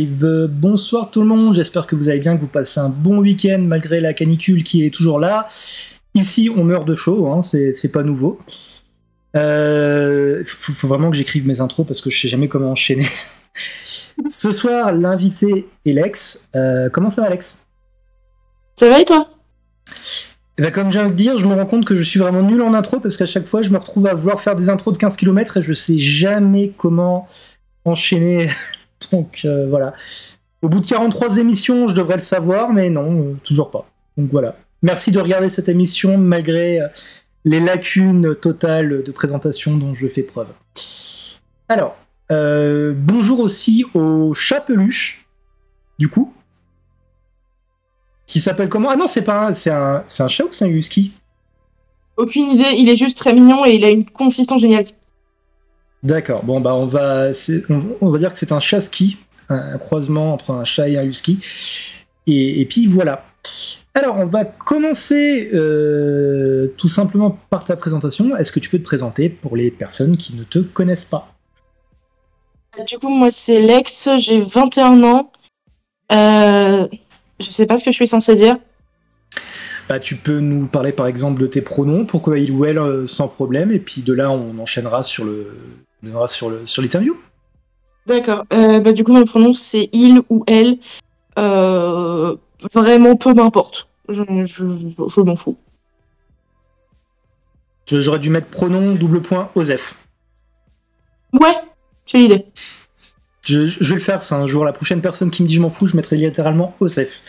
live. Bonsoir tout le monde, j'espère que vous allez bien, que vous passez un bon week-end malgré la canicule qui est toujours là. Ici, on meurt de chaud, hein, c'est pas nouveau. Faut vraiment que j'écrive mes intros parce que je sais jamais comment enchaîner. Ce soir, l'invité est Lex. Comment ça va, Lex? Ça va et toi? Et ben, comme je viens de dire, je me rends compte que je suis vraiment nul en intro parce qu'à chaque fois, je me retrouve à vouloir faire des intros de 15 km et je sais jamais comment enchaîner. Donc voilà. Au bout de 43 émissions, je devrais le savoir, mais non, toujours pas. Donc voilà. Merci de regarder cette émission malgré les lacunes totales de présentation dont je fais preuve. Alors, bonjour aussi au chat peluche, du coup. Qui s'appelle comment? Ah non, c'est pas c'est un chat ou c'est un husky? Aucune idée, il est juste très mignon et il a une consistance géniale. D'accord, bon bah on va dire que c'est un chat-ski, un croisement entre un chat et un husky. Et puis voilà. Alors on va commencer tout simplement par ta présentation. Est-ce que tu peux te présenter pour les personnes qui ne te connaissent pas? Du coup, moi c'est Lex, j'ai 21 ans. Je sais pas ce que je suis censée dire. Bah, tu peux nous parler par exemple de tes pronoms, pourquoi il ou elle sans problème, et puis de là on enchaînera sur l'interview. D'accord. Du coup, mon pronom c'est il ou elle. Vraiment peu m'importe. Je m'en fous. J'aurais dû mettre pronom _Osef. Ouais, j'ai l'idée. Je vais le faire ça un jour. La prochaine personne qui me dit je m'en fous, je mettrai littéralement Osef.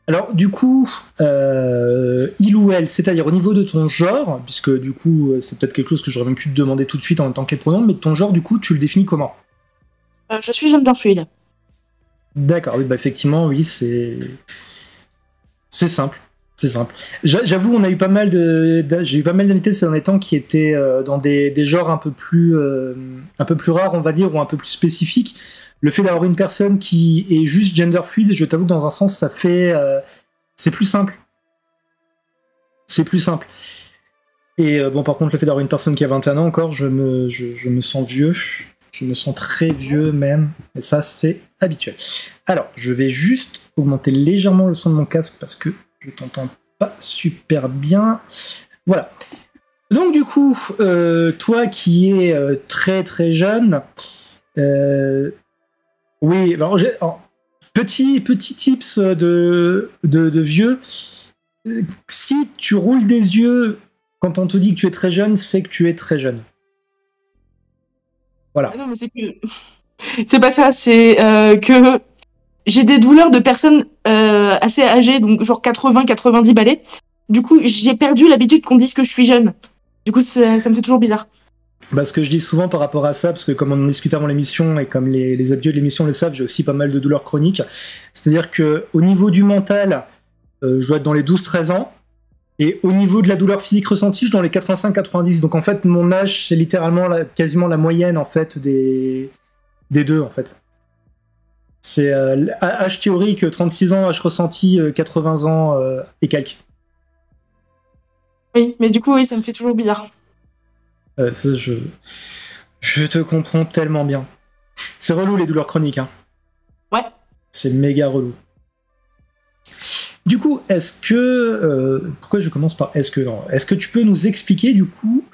Alors du coup, il ou elle, c'est-à-dire au niveau de ton genre, puisque du coup c'est peut-être quelque chose que j'aurais même pu te demander tout de suite en même temps que les pronoms, mais ton genre du coup tu le définis comment? Je suis gender fluide. D'accord, oui, bah effectivement, oui, c'est simple. C'est simple. J'avoue, j'ai eu pas mal d'invités ces derniers temps qui étaient dans des genres un peu plus rares, on va dire, ou un peu plus spécifiques. Le fait d'avoir une personne qui est juste gender fluide, je t'avoue que dans un sens, ça fait... c'est plus simple. C'est plus simple. Et bon, par contre, le fait d'avoir une personne qui a 21 ans encore, je me sens vieux. Je me sens très vieux même. Et ça, c'est habituel. Alors, je vais juste augmenter légèrement le son de mon casque parce que je t'entends pas super bien. Voilà. Donc du coup, toi qui es très très jeune... Oui, alors petit tips de vieux. Si tu roules des yeux quand on te dit que tu es très jeune, c'est que tu es très jeune. Voilà. Ah non, mais c'est pas ça, c'est que j'ai des douleurs de personnes assez âgées, donc genre 80-90 balais. Du coup, j'ai perdu l'habitude qu'on dise que je suis jeune. Du coup, ça me fait toujours bizarre. Bah, ce que je dis souvent par rapport à ça, parce que comme on en discutait avant l'émission et comme les habitués de l'émission le savent, j'ai aussi pas mal de douleurs chroniques. C'est-à-dire que au niveau du mental, je dois être dans les 12-13 ans, et au niveau de la douleur physique ressentie, je suis dans les 85-90. Donc en fait, mon âge, c'est littéralement quasiment la moyenne en fait des deux en fait. C'est âge théorique 36 ans, âge ressenti 80 ans et quelques. Oui, mais du coup, oui, ça me fait toujours bizarre. Ça, je te comprends tellement bien. C'est relou les douleurs chroniques, hein. Ouais. C'est méga relou. Du coup, est-ce que... pourquoi je commence par est-ce que non? Est-ce que tu peux nous expliquer, du coup,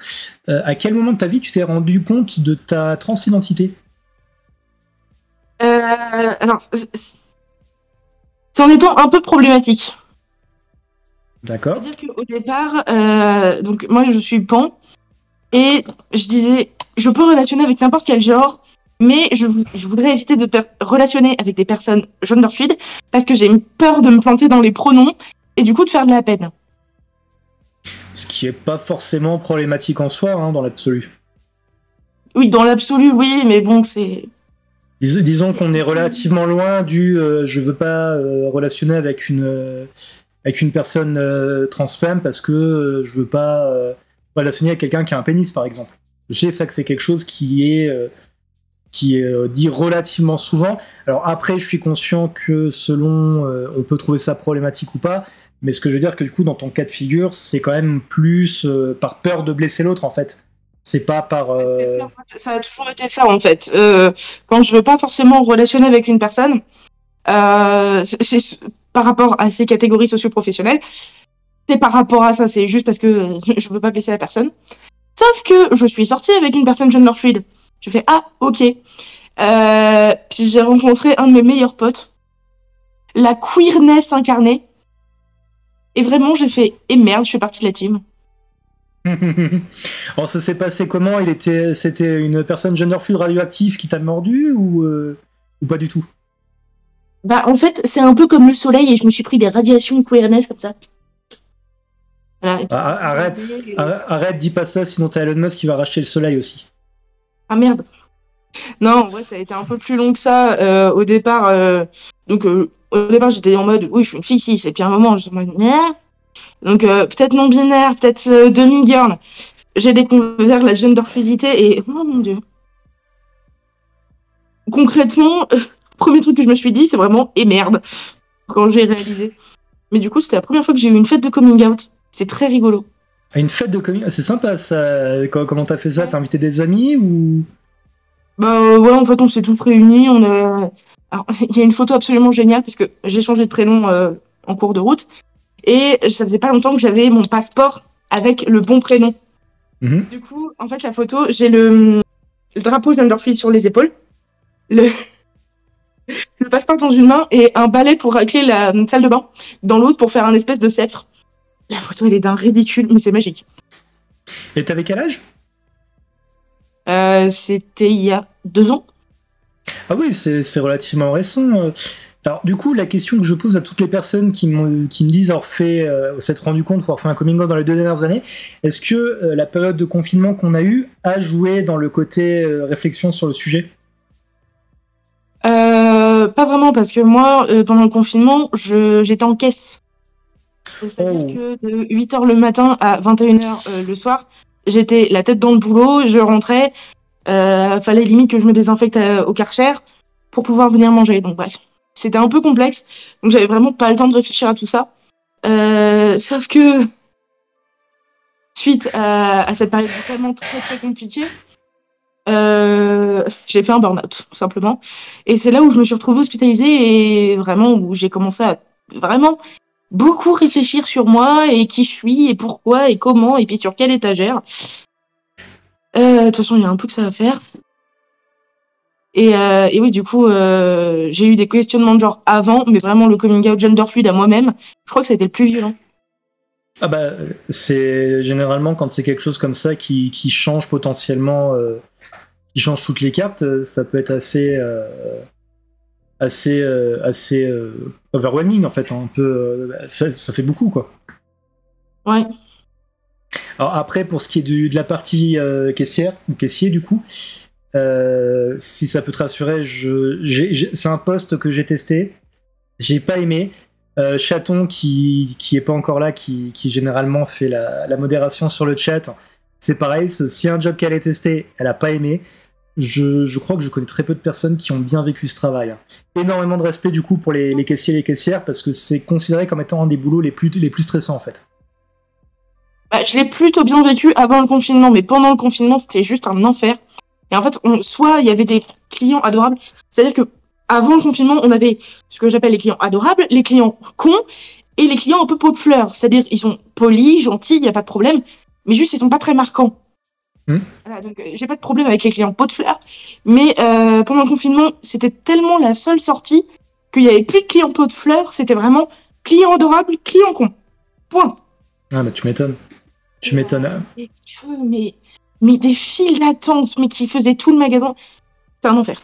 à quel moment de ta vie tu t'es rendu compte de ta transidentité? Alors, c'est en étant un peu problématique. D'accord. C'est-à-dire qu'au départ, donc moi je suis pan, et je disais, je peux relationner avec n'importe quel genre, mais je voudrais éviter de relationner avec des personnes gender fluides parce que j'ai peur de me planter dans les pronoms et du coup de faire de la peine. Ce qui est pas forcément problématique en soi, hein, dans l'absolu. Oui, dans l'absolu, oui, mais bon, c'est... Disons qu'on est relativement loin du je veux pas relationner avec une personne transfemme parce que je veux pas relationner avec quelqu'un qui a un pénis, par exemple. Je sais ça que c'est quelque chose qui est dit relativement souvent. Alors après, je suis conscient que selon, on peut trouver ça problématique ou pas, mais ce que je veux dire que du coup, dans ton cas de figure, c'est quand même plus par peur de blesser l'autre, en fait. C'est pas par... Ça a toujours été ça, en fait. Quand je veux pas forcément relationner avec une personne, c'est par rapport à ces catégories socio-professionnelles, c'est par rapport à ça, c'est juste parce que je veux pas blesser la personne. Sauf que je suis sortie avec une personne gender fluide. Je fais, ah, ok. Puis j'ai rencontré un de mes meilleurs potes, la queerness incarnée. Et vraiment, j'ai fait, et merde, je fais partie de la team. Alors ça s'est passé comment? C'était une personne gender fluide radioactive qui t'a mordu ou pas du tout? Bah, en fait, c'est un peu comme le soleil et je me suis pris des radiations queerness comme ça. Voilà. Arrête, dis pas ça, sinon t'as Elon Musk qui va racheter le soleil aussi. Ah merde. Non, en vrai, ça a été un peu plus long que ça. Au départ, au départ, j'étais en mode, oui, je suis une fille cis. Et puis à un moment, je me suis en mode, donc peut-être non binaire, peut-être demi-girl. J'ai découvert la gender fluidité et oh mon dieu. Concrètement, premier truc que je me suis dit, c'est vraiment et merde quand j'ai réalisé. Mais du coup, c'était la première fois que j'ai eu une fête de coming out. C'est très rigolo. Une fête de coming out, c'est sympa ça. Comment t'as fait ça? T'as invité des amis ou? Bah ouais, en fait, on s'est tous réunis. Alors, il y a une photo absolument géniale parce que j'ai changé de prénom en cours de route et ça faisait pas longtemps que j'avais mon passeport avec le bon prénom. Mmh. Du coup, en fait, la photo, j'ai le drapeau gender fluid sur les épaules, le passeport dans une main et un balai pour racler la salle de bain dans l'autre pour faire un espèce de sceptre. La photo, elle est d'un ridicule, mais c'est magique. Et t'avais quel âge? C'était il y a 2 ans. Ah oui, c'est relativement récent. Alors du coup, la question que je pose à toutes les personnes qui me disent avoir fait, s'être rendu compte d'avoir fait un coming out dans les 2 dernières années, est-ce que la période de confinement qu'on a eue a joué dans le côté réflexion sur le sujet? Pas vraiment, parce que moi, pendant le confinement, j'étais en caisse. C'est-à-dire que de 8h le matin à 21h le soir, j'étais la tête dans le boulot, je rentrais, fallait limite que je me désinfecte au Karcher pour pouvoir venir manger. Donc bref, c'était un peu complexe, donc j'avais vraiment pas le temps de réfléchir à tout ça. Sauf que suite à cette période vraiment très très compliquée, j'ai fait un burn-out, tout simplement. Et c'est là où je me suis retrouvée hospitalisée et vraiment où j'ai commencé à vraiment beaucoup réfléchir sur moi et qui je suis et pourquoi et comment et puis sur quelle étagère. De toute façon, il y a un peu que ça à faire. Et oui, du coup, j'ai eu des questionnements de genre avant, mais vraiment le coming out gender fluid à moi-même, je crois que ça a été le plus violent. Ah bah, c'est généralement quand c'est quelque chose comme ça qui change potentiellement, qui change toutes les cartes, ça peut être assez overwhelming en fait, hein, un peu, ça fait beaucoup quoi. Ouais. Alors après, pour ce qui est de la partie caissière ou caissier du coup, si ça peut te rassurer, c'est un poste que j'ai testé, j'ai pas aimé. Chaton qui est pas encore là, qui généralement fait la modération sur le chat, c'est pareil, si un job qu'elle a testé, elle a pas aimé. Je crois que je connais très peu de personnes qui ont bien vécu ce travail. Énormément de respect du coup pour les caissiers et les caissières parce que c'est considéré comme étant un des boulots les plus stressants en fait. Bah, je l'ai plutôt bien vécu avant le confinement, mais pendant le confinement, c'était juste un enfer. Et en fait, soit il y avait des clients adorables, c'est-à-dire que avant le confinement, on avait ce que j'appelle les clients adorables, les clients cons et les clients un peu pot de fleurs. C'est-à-dire ils sont polis, gentils, il n'y a pas de problème, mais juste ils sont pas très marquants. Voilà, donc j'ai pas de problème avec les clients pot de fleurs, mais pendant le confinement, c'était tellement la seule sortie qu'il n'y avait plus de clients pot de fleurs, c'était vraiment client adorable, client con. Point. Ah bah tu m'étonnes. Tu m'étonnes. Mais des files d'attente, mais qui faisaient tout le magasin, c'est un enfer.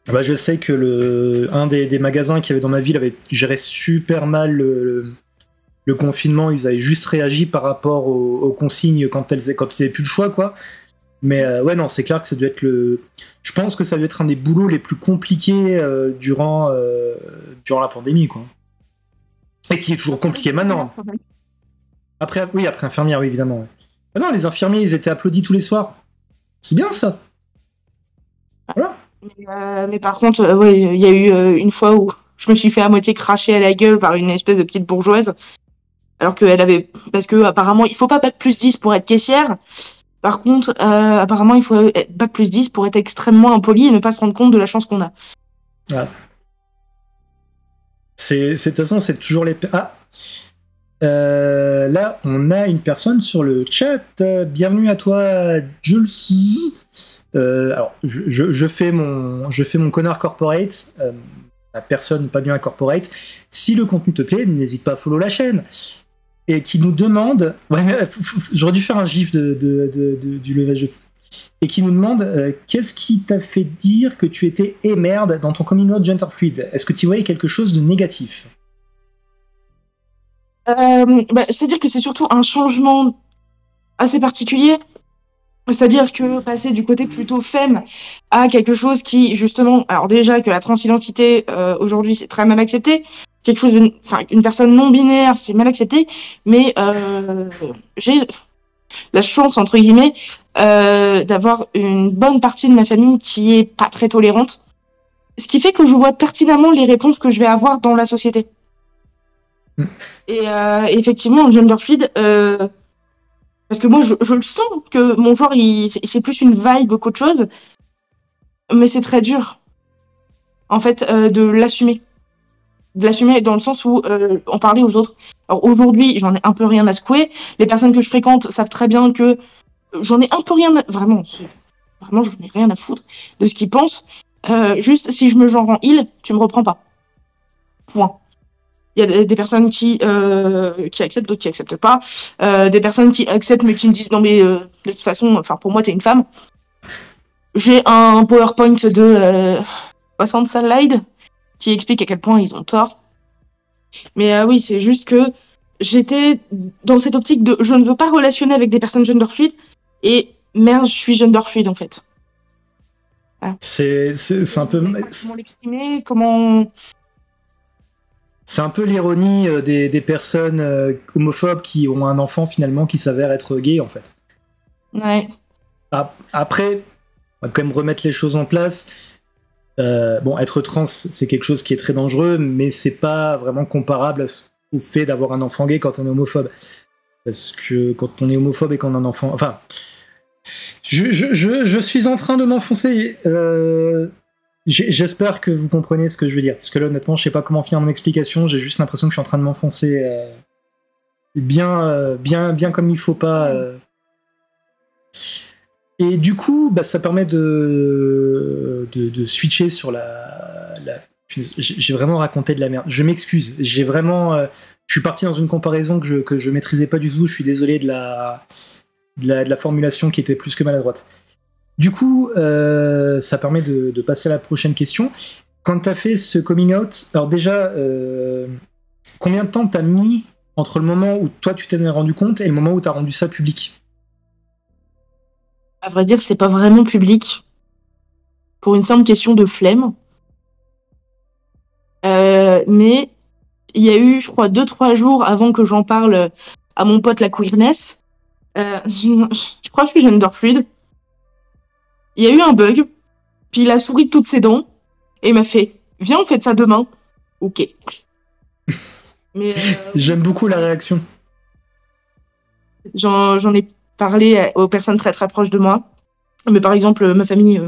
Bah, je sais que un des magasins qu'il y avait dans ma ville avait géré super mal le confinement. Ils avaient juste réagi par rapport aux consignes quand ils n'avaient plus le choix, quoi. Mais ouais, non, c'est clair que ça doit être je pense que ça doit être un des boulots les plus compliqués durant la pandémie, quoi. Et qui est toujours compliqué maintenant. Après infirmière, oui, évidemment. Ah non, les infirmiers, ils étaient applaudis tous les soirs. C'est bien, ça. Voilà. Mais par contre, ouais, il y a eu une fois où je me suis fait à moitié cracher à la gueule par une espèce de petite bourgeoise. Alors qu'elle avait... Parce que apparemment, il faut pas bac plus 10 pour être caissière. Par contre, apparemment, il faut être bac plus 10 pour être extrêmement impoli et ne pas se rendre compte de la chance qu'on a. Ah. De toute façon, c'est toujours les... Ah, là, on a une personne sur le chat. Bienvenue à toi, Jules. Alors, je fais mon connard corporate. La personne pas bien corporate. Si le contenu te plaît, n'hésite pas à follow la chaîne. Et qui nous demande... Ouais, j'aurais dû faire un gif du levage de tout. Et qui nous demande qu'est-ce qui t'a fait dire que tu étais merde dans ton coming out gender fluid. Est-ce que tu voyais quelque chose de négatif? C'est-à-dire que c'est surtout un changement assez particulier. C'est-à-dire que passer du côté plutôt femme à quelque chose qui, justement, alors déjà que la transidentité aujourd'hui c'est très mal accepté, quelque chose une personne non binaire c'est mal accepté, mais j'ai la chance entre guillemets d'avoir une bonne partie de ma famille qui est pas très tolérante, ce qui fait que je vois pertinemment les réponses que je vais avoir dans la société. Et effectivement, le gender fluid, parce que moi, je le sens que mon genre, c'est plus une vibe qu'autre chose, mais c'est très dur, en fait, de l'assumer. De l'assumer dans le sens où en parler aux autres. Alors aujourd'hui, j'en ai un peu rien à secouer. Les personnes que je fréquente savent très bien que j'en ai un peu rien à... Vraiment, j'en ai rien à foutre de ce qu'ils pensent. Juste, si je me genre en il, tu me reprends pas. Point. Il y a des personnes qui acceptent, d'autres qui acceptent pas. Des personnes qui acceptent mais qui me disent non mais de toute façon, enfin pour moi t'es une femme. J'ai un PowerPoint de 60 slides qui explique à quel point ils ont tort. Mais oui, c'est juste que j'étais dans cette optique de je ne veux pas relationner avec des personnes gender fluid et merde, je suis gender fluid en fait. Voilà. C'est un peu... Comment l'exprimer, comment... C'est un peu l'ironie des personnes homophobes qui ont un enfant finalement qui s'avère être gay en fait. Ouais. Après, on va quand même remettre les choses en place. Bon, être trans, c'est quelque chose qui est très dangereux, mais c'est pas vraiment comparable au fait d'avoir un enfant gay quand on est homophobe. Parce que quand on est homophobe et qu'on a un enfant... Enfin, je suis en train de m'enfoncer... J'espère que vous comprenez ce que je veux dire. Parce que là, honnêtement, je sais pas comment finir mon explication. J'ai juste l'impression que je suis en train de m'enfoncer bien comme il faut pas. Et du coup, bah, ça permet de switcher sur la... J'ai vraiment raconté de la merde. Je m'excuse. J'ai vraiment... je suis parti dans une comparaison que je maîtrisais pas du tout. Je suis désolé de la formulation qui était plus que maladroite. Du coup, ça permet de passer à la prochaine question. Quand t'as fait ce coming out, alors déjà, combien de temps t'as mis entre le moment où toi tu t'en es rendu compte et le moment où t'as rendu ça public? À vrai dire, c'est pas vraiment public. Pour une simple question de flemme. Mais il y a eu, je crois, 2-3 jours avant que j'en parle à mon pote la queerness. Je crois que je suis gender fluid. Il y a eu un bug, puis il a souri de toutes ses dents, et il m'a fait « Viens, on fait ça demain. » Ok. Mais, j'aime beaucoup la réaction. J'en ai parlé aux personnes très très proches de moi. Mais par exemple, ma famille,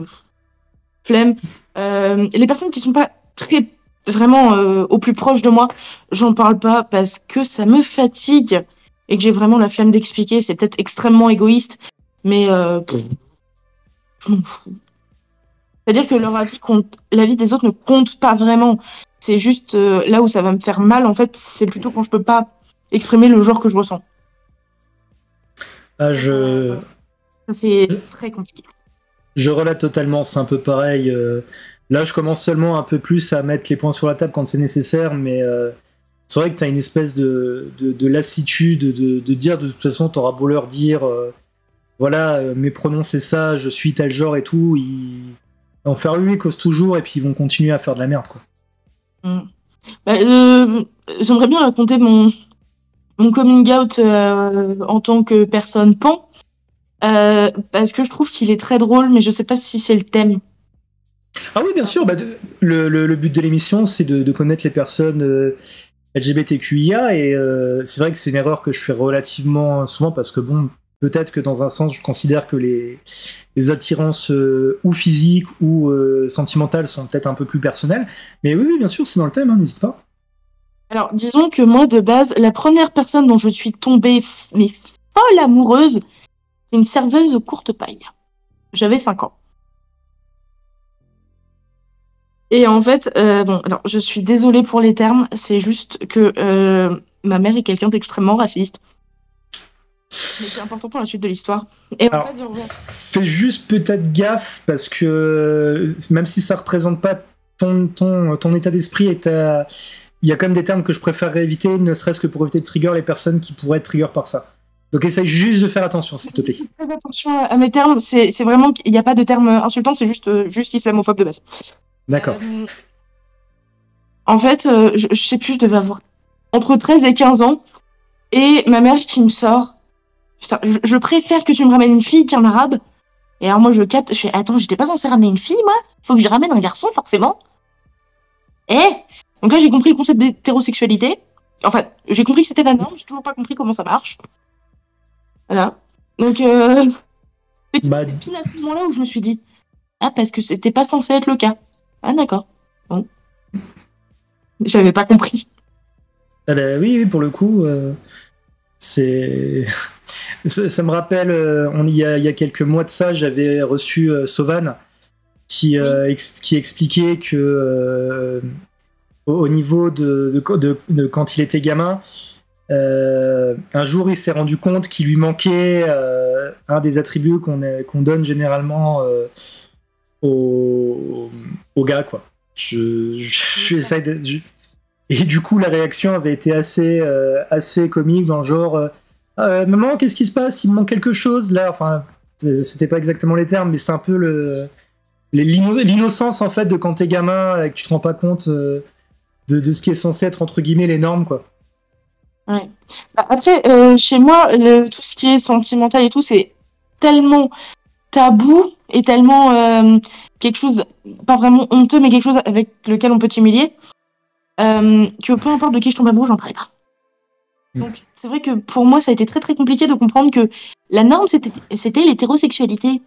flemme. Les personnes qui sont pas très vraiment au plus proche de moi, j'en parle pas parce que ça me fatigue et que j'ai vraiment la flemme d'expliquer. C'est peut-être extrêmement égoïste, mais je m'en fous. C'est-à-dire que leur avis compte, l'avis des autres ne compte pas vraiment. C'est juste là où ça va me faire mal, en fait, c'est plutôt quand je peux pas exprimer le genre que je ressens. Ça fait très compliqué. Je relate totalement, c'est un peu pareil. Là, je commence seulement un peu plus à mettre les points sur la table quand c'est nécessaire, mais c'est vrai que t'as une espèce de lassitude de dire de toute façon, t'auras beau leur dire voilà, mes pronoms c'est ça, je suis tel genre et tout, ils vont faire oui, cause toujours, et puis ils vont continuer à faire de la merde, quoi. J'aimerais bien raconter mon coming out en tant que personne pan, parce que je trouve qu'il est très drôle, mais je sais pas si c'est le thème. Ah oui, bien sûr, bah, le but de l'émission, c'est de connaître les personnes LGBTQIA, et c'est vrai que c'est une erreur que je fais relativement souvent, parce que bon, peut-être que dans un sens, je considère que les attirances ou physiques ou sentimentales sont peut-être un peu plus personnelles. Mais oui, bien sûr, c'est dans le thème, hein, n'hésite pas. Alors, disons que moi, de base, la première personne dont je suis tombée, mais folle amoureuse, c'est une serveuse aux courtes pailles. J'avais 5 ans. Et en fait, bon, alors, je suis désolée pour les termes, c'est juste que ma mère est quelqu'un d'extrêmement raciste. Mais c'est important pour la suite de l'histoire. Et Alors, en fait, fais juste peut-être gaffe, parce que même si ça représente pas ton état d'esprit, il y a quand même des termes que je préférerais éviter, ne serait-ce que pour éviter de trigger les personnes qui pourraient être trigger par ça. Donc essaye juste de faire attention, s'il te plaît. Fais attention à mes termes, c'est vraiment qu'il n'y a pas de termes insultants, c'est juste islamophobe de base. D'accord. En fait, je sais plus, je devais avoir entre 13 et 15 ans, et ma mère qui me sort, putain, je préfère que tu me ramènes une fille qu'un arabe. Et alors moi je capte, je fais, attends, j'étais pas censée ramener une fille, moi? Faut que je ramène un garçon, forcément. Donc là j'ai compris le concept d'hétérosexualité. Enfin, j'ai compris que c'était la norme, j'ai toujours pas compris comment ça marche. Voilà. Donc, c'est pile à ce moment-là où je me suis dit, ah, parce que c'était pas censé être le cas. Ah, d'accord. Bon. J'avais pas compris. Ah bah oui, pour le coup, c'est... ça me rappelle, il y a quelques mois de ça, j'avais reçu Sauvan qui expliquait que au niveau de quand il était gamin, un jour il s'est rendu compte qu'il lui manquait un des attributs qu'on donne généralement aux gars, quoi. J'essaie de... Et du coup, la réaction avait été assez comique, dans le genre maman, qu'est-ce qui se passe? Il me manque quelque chose là. Enfin, c'était pas exactement les termes, mais c'est un peu l'innocence en fait de quand t'es gamin et que tu te rends pas compte de ce qui est censé être entre guillemets les normes, quoi. Ouais. Bah, après, chez moi, tout ce qui est sentimental et tout, c'est tellement tabou et tellement quelque chose, pas vraiment honteux, mais quelque chose avec lequel on peut t'humilier. Que peu importe de qui je tombe amoureux, j'en parlais pas. Donc c'est vrai que pour moi ça a été très très compliqué de comprendre que la norme c'était l'hétérosexualité.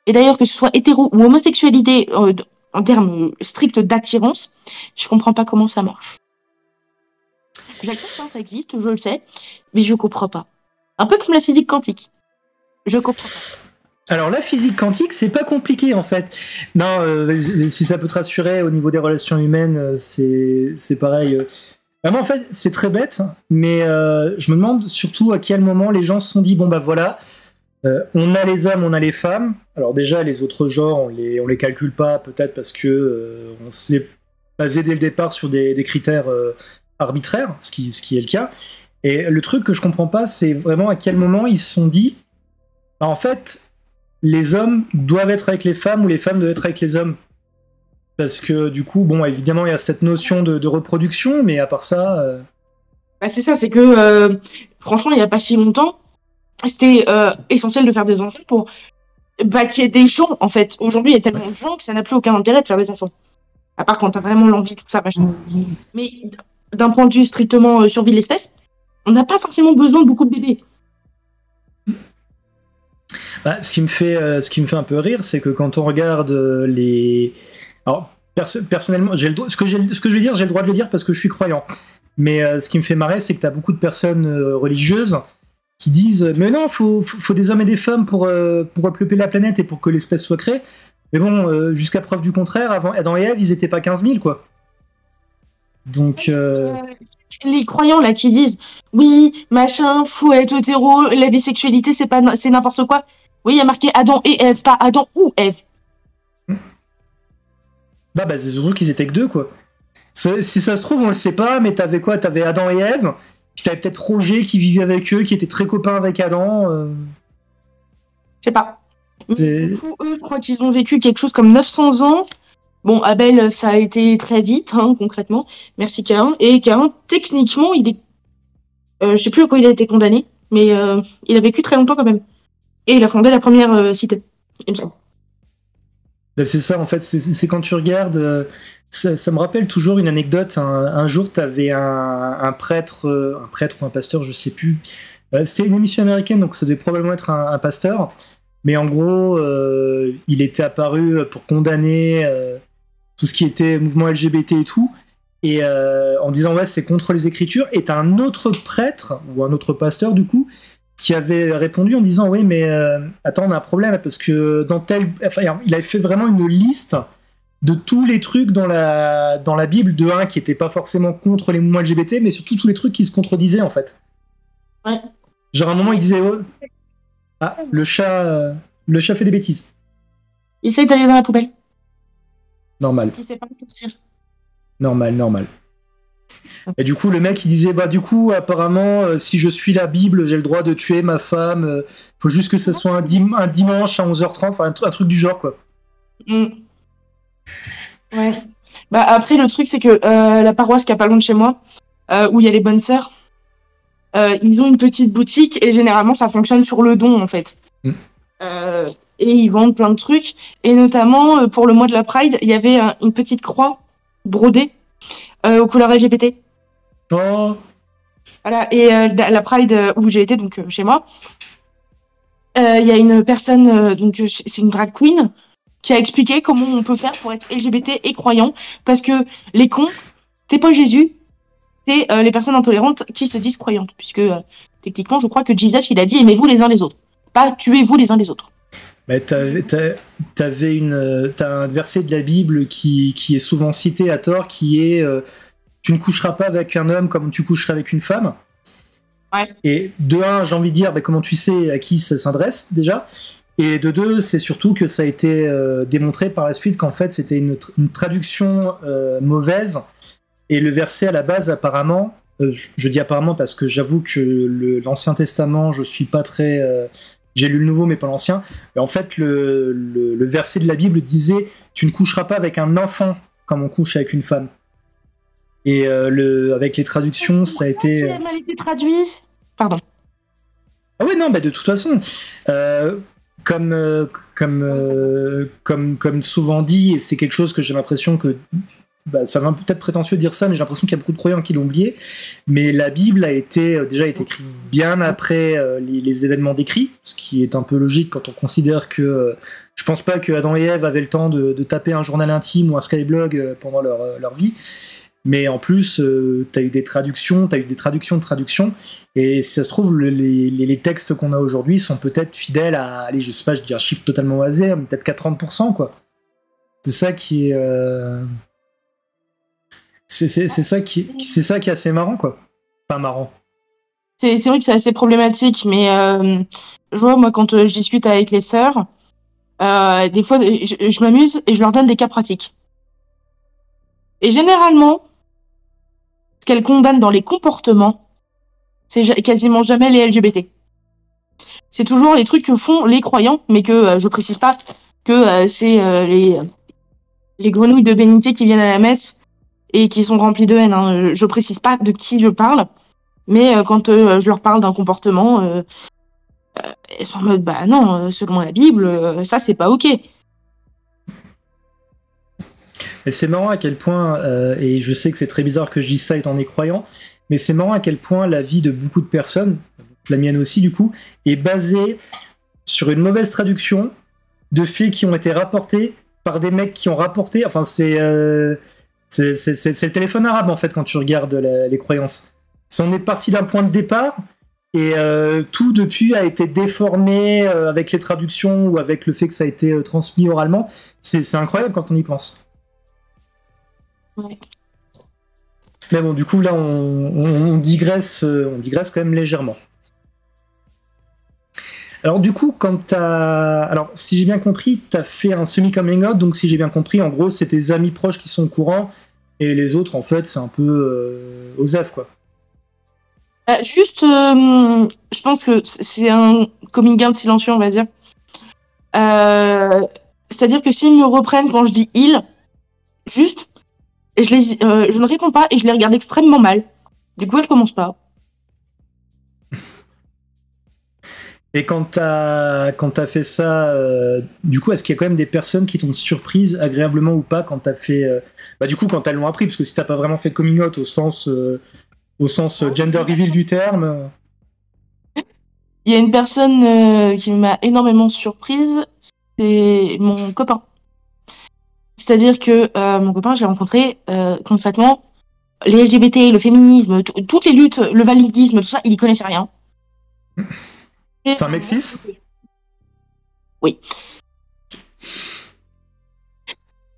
Et d'ailleurs que ce soit hétéro ou homosexualité en termes stricts d'attirance, je comprends pas comment ça marche. J'accepte, hein, ça existe, je le sais, mais je comprends pas. Un peu comme la physique quantique. Je comprends pas. Alors la physique quantique, c'est pas compliqué en fait. Non, si ça peut te rassurer au niveau des relations humaines, c'est pareil. Vraiment en fait, c'est très bête, mais je me demande surtout à quel moment les gens se sont dit bon bah voilà, on a les hommes, on a les femmes. Alors déjà les autres genres, on les calcule pas peut-être parce que on s'est basé dès le départ sur des critères arbitraires, ce qui est le cas. Et le truc que je comprends pas, c'est vraiment à quel moment ils se sont dit bah, en fait les hommes doivent être avec les femmes ou les femmes doivent être avec les hommes. Parce que du coup, bon, évidemment, il y a cette notion de reproduction, mais à part ça... Bah, c'est ça, c'est que franchement, il n'y a pas si longtemps, c'était essentiel de faire des enfants pour qu'il y ait des gens, en fait. Aujourd'hui, il y a tellement de gens que ça n'a plus aucun intérêt de faire des enfants. À part quand t'as vraiment l'envie, tout ça, machin. Mais d'un point de vue strictement survie de l'espèce, on n'a pas forcément besoin de beaucoup de bébés. Bah, ce qui me fait un peu rire, c'est que quand on regarde les... Alors, personnellement, ce que je vais dire, j'ai le droit de le dire parce que je suis croyant. Mais ce qui me fait marrer, c'est que tu as beaucoup de personnes religieuses qui disent « Mais non, faut des hommes et des femmes pour repeupler la planète et pour que l'espèce soit créée. » Mais bon, jusqu'à preuve du contraire, avant Adam et Ève, ils étaient pas 15 000, quoi. Donc... Les croyants, là, qui disent « Oui, machin, faut être hétéro, la bisexualité, c'est n'importe quoi. » Oui, il y a marqué Adam et Ève, pas Adam ou Ève. Bah c'est surtout qu'ils étaient que deux, quoi. Si ça se trouve, on le sait pas, mais t'avais quoi? T'avais Adam et Ève, puis t'avais peut-être Roger qui vivait avec eux, qui était très copain avec Adam. Je sais pas. Du coup, eux, je crois qu'ils ont vécu quelque chose comme 900 ans. Bon, Abel, ça a été très vite, hein, concrètement. Merci Cain. Et Cain, techniquement, il est... je sais plus à quoi il a été condamné, mais il a vécu très longtemps quand même. Et il a fondé la première cité, il me semble. Ben c'est ça, en fait, c'est quand tu regardes... ça me rappelle toujours une anecdote. Un jour, t'avais un prêtre ou un pasteur, je sais plus, C'était une émission américaine, donc ça devait probablement être un pasteur. Mais en gros, il était apparu pour condamner tout ce qui était mouvement LGBT et tout. Et en disant, ouais, c'est contre les Écritures. Et t'as un autre prêtre, ou un autre pasteur du coup, qui avait répondu en disant, oui, mais attends, on a un problème, parce que il avait fait vraiment une liste de tous les trucs dans la Bible, de un qui était pas forcément contre les mouvements LGBT, mais surtout tous les trucs qui se contredisaient, en fait. Ouais. Genre, à un moment, il disait, oh, ah, le chat fait des bêtises. Il essaye d'aller dans la poubelle. Normal. Il sait pas sortir. Normal. Et du coup, le mec, il disait, bah, du coup, apparemment, si je suis la Bible, j'ai le droit de tuer ma femme. Faut juste que ce soit un dimanche à 11h30, enfin, un truc du genre, quoi. Ouais. Bah, après, le truc, c'est que la paroisse qui a pas loin de chez moi, où il y a les bonnes sœurs, ils ont une petite boutique et généralement, ça fonctionne sur le don, en fait. Et ils vendent plein de trucs. Et notamment, pour le mois de la Pride, il y avait une petite croix brodée aux couleurs LGBT. Oh. Voilà. Et la Pride où j'ai été, donc chez moi, il y a une personne, donc c'est une drag queen, qui a expliqué comment on peut faire pour être LGBT et croyant. Parce que les cons, c'est pas Jésus, c'est les personnes intolérantes qui se disent croyantes. Puisque techniquement, je crois que Jesus, il a dit aimez-vous les uns les autres. Pas tuez-vous les uns les autres. Bah, t'as un verset de la Bible qui est souvent cité à tort, qui est tu ne coucheras pas avec un homme comme tu coucherais avec une femme. Ouais. Et de un, j'ai envie de dire, bah, comment tu sais à qui ça s'adresse déjà. Et de deux, c'est surtout que ça a été démontré par la suite qu'en fait c'était une traduction mauvaise. Et le verset à la base, apparemment, je dis apparemment parce que j'avoue que l'Ancien Testament, je suis pas très. J'ai lu le Nouveau, mais pas l'Ancien. Et en fait, le verset de la Bible disait tu ne coucheras pas avec un enfant comme on couche avec une femme. Et avec les traductions, ça a été. Il a mal été traduit. Pardon. Ah oui, non, bah de toute façon, comme souvent dit, et c'est quelque chose que j'ai l'impression que bah, ça va peut-être prétentieux de dire ça, mais j'ai l'impression qu'il y a beaucoup de croyants qui l'ont oublié. Mais la Bible a déjà été écrite bien après les événements décrits, ce qui est un peu logique quand on considère que je pense pas que Adam et Ève avaient le temps de taper un journal intime ou un Skyblog pendant leur vie. Mais en plus, t'as eu des traductions, de traductions, et si ça se trouve, les textes qu'on a aujourd'hui sont peut-être fidèles à, allez, je sais pas, je dis un chiffre totalement au hasard, mais peut-être qu'à 30%, quoi. C'est ça qui est... C'est ça qui est assez marrant, quoi. Pas marrant. C'est vrai que c'est assez problématique, mais je vois, moi, quand je discute avec les sœurs, des fois, je m'amuse et je leur donne des cas pratiques. Et généralement, ce qu'elles condamnent dans les comportements, c'est quasiment jamais les LGBT. C'est toujours les trucs que font les croyants, mais que je précise pas que c'est les grenouilles de bénitier qui viennent à la messe et qui sont remplies de haine. Hein. Je précise pas de qui je parle, mais quand je leur parle d'un comportement, elles sont en mode bah non, selon la Bible, ça c'est pas ok. Et c'est marrant à quel point, et je sais que c'est très bizarre que je dise ça étant des croyants, mais c'est marrant à quel point la vie de beaucoup de personnes, la mienne aussi du coup, est basée sur une mauvaise traduction de faits qui ont été rapportés par des mecs qui ont rapporté. Enfin, c'est le téléphone arabe en fait quand tu regardes les croyances. On est parti d'un point de départ et tout depuis a été déformé avec les traductions ou avec le fait que ça a été transmis oralement. C'est incroyable quand on y pense. Ouais. Mais bon, du coup, là, on digresse quand même légèrement. Alors, du coup, alors, si j'ai bien compris, t'as fait un semi-coming out, donc si j'ai bien compris, en gros, c'est tes amis proches qui sont au courant, et les autres, en fait, c'est un peu osef, quoi. Juste, je pense que c'est un coming out silencieux, on va dire. C'est-à-dire que s'ils me reprennent quand je dis « il », juste... Et je ne réponds pas et je les regarde extrêmement mal. Du coup, elle commence pas. Et quand t'as fait ça, du coup, est-ce qu'il y a quand même des personnes qui t'ont surprise, agréablement ou pas, quand t'as fait... Bah du coup, quand elles l'ont appris, parce que si t'as pas vraiment fait de coming out au sens gender reveal du terme... Il y a une personne qui m'a énormément surprise, c'est mon copain. C'est-à-dire que mon copain, j'ai rencontré concrètement les LGBT, le féminisme, toutes les luttes, le validisme, tout ça, il y connaissait rien. C'est un mec cis ? Oui.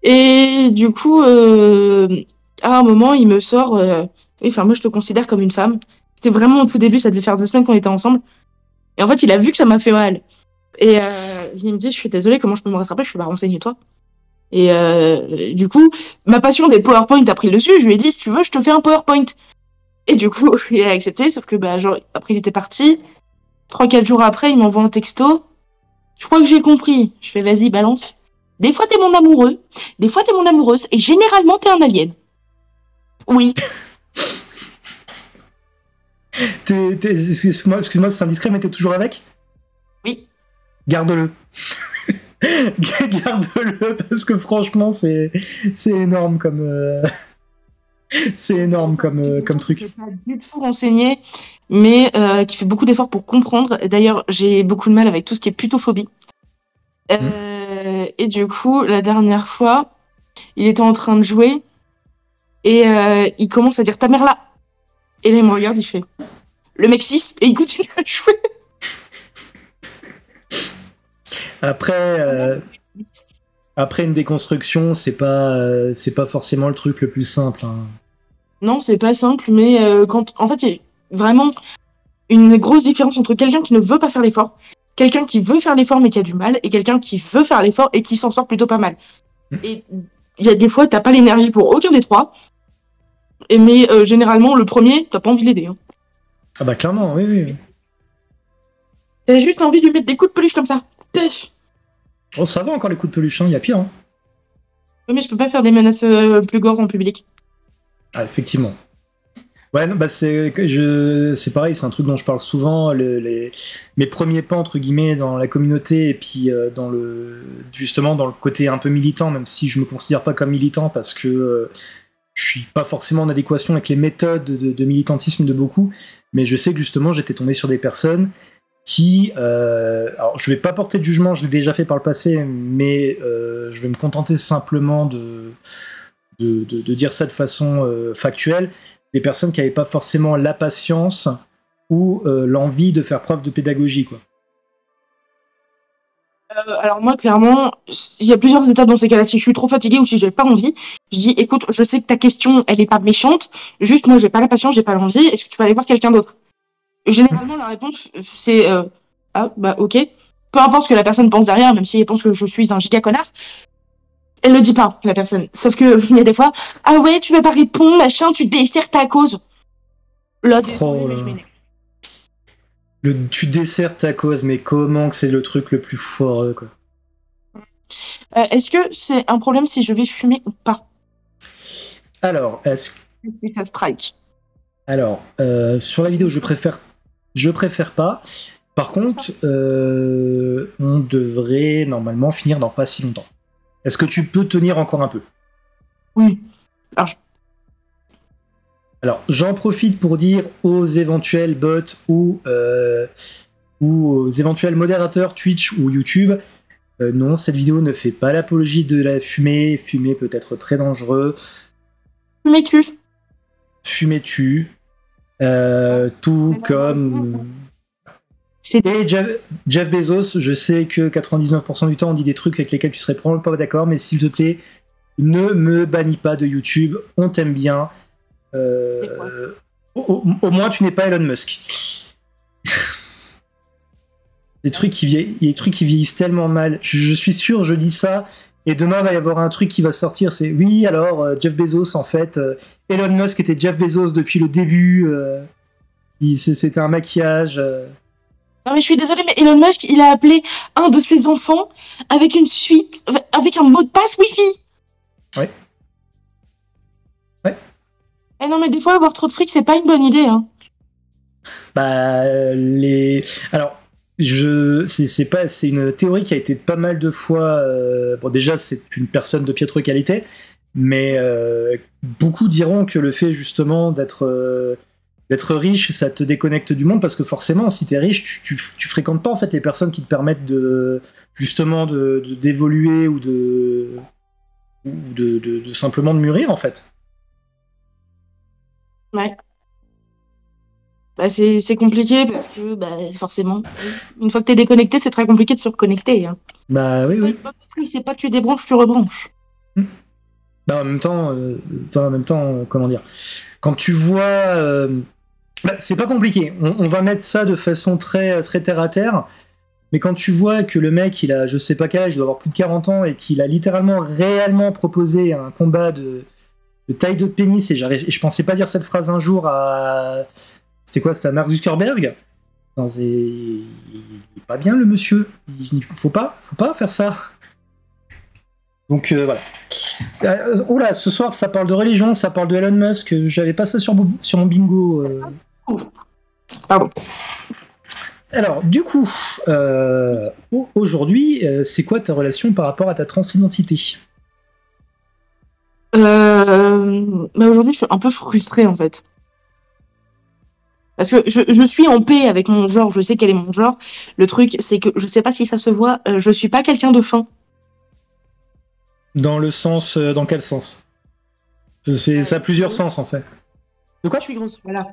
Et du coup, à un moment, il me sort enfin, moi, je te considère comme une femme. C'était vraiment au tout début, ça devait faire 2 semaines qu'on était ensemble. Et en fait, il a vu que ça m'a fait mal. Et il me dit, je suis désolée, comment je peux me rattraper? Je suis bah, renseigne-toi. Et du coup, ma passion des PowerPoint a pris le dessus. Je lui ai dit, si tu veux, je te fais un PowerPoint. Et du coup, il a accepté, sauf que bah, genre, après, il était parti. 3-4 jours après, il m'envoie un texto. Je crois que j'ai compris. Je fais, vas-y, balance. Des fois, t'es mon amoureux. Des fois, t'es mon amoureuse. Et généralement, t'es un alien. Oui. Excuse-moi, c'est indiscret, mais t'es toujours avec ? Oui. Garde-le. Garde-le, parce que franchement, c'est énorme comme... c'est énorme comme truc. Je ne pas du tout renseigné, mais qui fait beaucoup d'efforts pour comprendre. D'ailleurs, j'ai beaucoup de mal avec tout ce qui est putophobie. Et du coup, la dernière fois, il était en train de jouer et il commence à dire ta mère là. Et là, il me regarde, il fait le mec 6 et il continue à jouer. Après une déconstruction, c'est pas forcément le truc le plus simple. Hein. Non, c'est pas simple, mais en fait, il y a vraiment une grosse différence entre quelqu'un qui ne veut pas faire l'effort, quelqu'un qui veut faire l'effort mais qui a du mal, et quelqu'un qui veut faire l'effort et qui s'en sort plutôt pas mal. Et il y a des fois, t'as pas l'énergie pour aucun des trois, mais généralement, le premier, t'as pas envie de l'aider. Hein. Ah bah clairement, oui. T'as juste envie de lui mettre des coups de peluche comme ça. Pef. Oh, ça va encore les coups de peluche, il y a pire. Hein. Oui, mais je peux pas faire des menaces plus gore en public. Ah, effectivement. Ouais, non, bah c'est pareil, c'est un truc dont je parle souvent. Mes premiers pas entre guillemets dans la communauté et puis justement dans le côté un peu militant, même si je me considère pas comme militant parce que je suis pas forcément en adéquation avec les méthodes de militantisme de beaucoup, mais je sais que justement j'étais tombé sur des personnes qui, alors je vais pas porter de jugement, je l'ai déjà fait par le passé, mais je vais me contenter simplement de dire ça de façon factuelle. Des personnes qui n'avaient pas forcément la patience ou l'envie de faire preuve de pédagogie, quoi. Alors moi, clairement, il y a plusieurs étapes dans ces cas-là. Si je suis trop fatiguée ou si j'ai pas envie, je dis, écoute, je sais que ta question, elle est pas méchante, juste moi, j'ai pas la patience, j'ai pas l'envie, est-ce que tu peux aller voir quelqu'un d'autre? Généralement, la réponse, c'est, ah, bah ok. Peu importe ce que la personne pense derrière, même si elle pense que je suis un giga connard, elle le dit pas, la personne. Sauf que il y a des fois, ah ouais, tu vas pas répondre, machin, tu desserres ta cause. Là, désolé, mais je m'énerve. Tu desserres ta cause, mais comment que c'est le truc le plus foireux, quoi. Est-ce que c'est un problème si je vais fumer ou pas? Alors, Ça strike. Alors, sur la vidéo, je préfère pas. Par contre, on devrait normalement finir dans pas si longtemps. Est-ce que tu peux tenir encore un peu? Oui. Alors, j'en profite pour dire aux éventuels bots ou aux éventuels modérateurs Twitch ou YouTube, non, cette vidéo ne fait pas l'apologie de la fumée. Fumer peut être très dangereux. Fumer tue. Tout comme... Et Jeff Bezos, je sais que 99% du temps on dit des trucs avec lesquels tu serais probablement pas d'accord, mais s'il te plaît, ne me bannis pas de YouTube, on t'aime bien. Au moins tu n'es pas Elon Musk. Les trucs qui vieillissent tellement mal. Je suis sûr, je dis ça, et demain il va y avoir un truc qui va sortir, c'est oui, alors Jeff Bezos, en fait, Elon Musk était Jeff Bezos depuis le début, c'était un maquillage. Non mais je suis désolée, mais Elon Musk, il a appelé un de ses enfants avec une suite, avec un mot de passe Wi-Fi. Ouais. Eh non mais des fois avoir trop de fric, c'est pas une bonne idée. Hein. Bah alors c'est une théorie qui a été pas mal de fois. Bon déjà c'est une personne de piètre qualité, mais beaucoup diront que le fait justement d'être d'être riche, ça te déconnecte du monde parce que forcément, si t'es riche, tu fréquentes pas en fait les personnes qui te permettent de justement d'évoluer ou de simplement de mûrir en fait. Ouais. Bah, c'est compliqué parce que forcément, une fois que t'es déconnecté, c'est très compliqué de se reconnecter. Hein. Bah oui, oui. C'est pas tu débranches, tu rebranches. Bah, en même temps, comment dire, quand tu vois, c'est pas compliqué. On va mettre ça de façon très, très terre à terre. Mais quand tu vois que le mec, il a, je sais pas quel âge, il doit avoir plus de 40 ans et qu'il a littéralement, réellement proposé un combat de taille de pénis, et je pensais pas dire cette phrase un jour à. C'est quoi, c'était à Mark Zuckerberg? Non, il est pas bien le monsieur. Il faut pas faire ça. Donc voilà. Oula, ce soir ça parle de religion, ça parle de Elon Musk. J'avais pas ça sur mon bingo. Pardon. Alors, du coup, aujourd'hui, c'est quoi ta relation par rapport à ta transidentité? Aujourd'hui, je suis un peu frustrée en fait. Parce que je suis en paix avec mon genre, je sais quel est mon genre. Le truc, c'est que je sais pas si ça se voit, je suis pas quelqu'un de fin. Dans quel sens? Ça a plusieurs sens en fait. De quoi? Je suis grosse, voilà.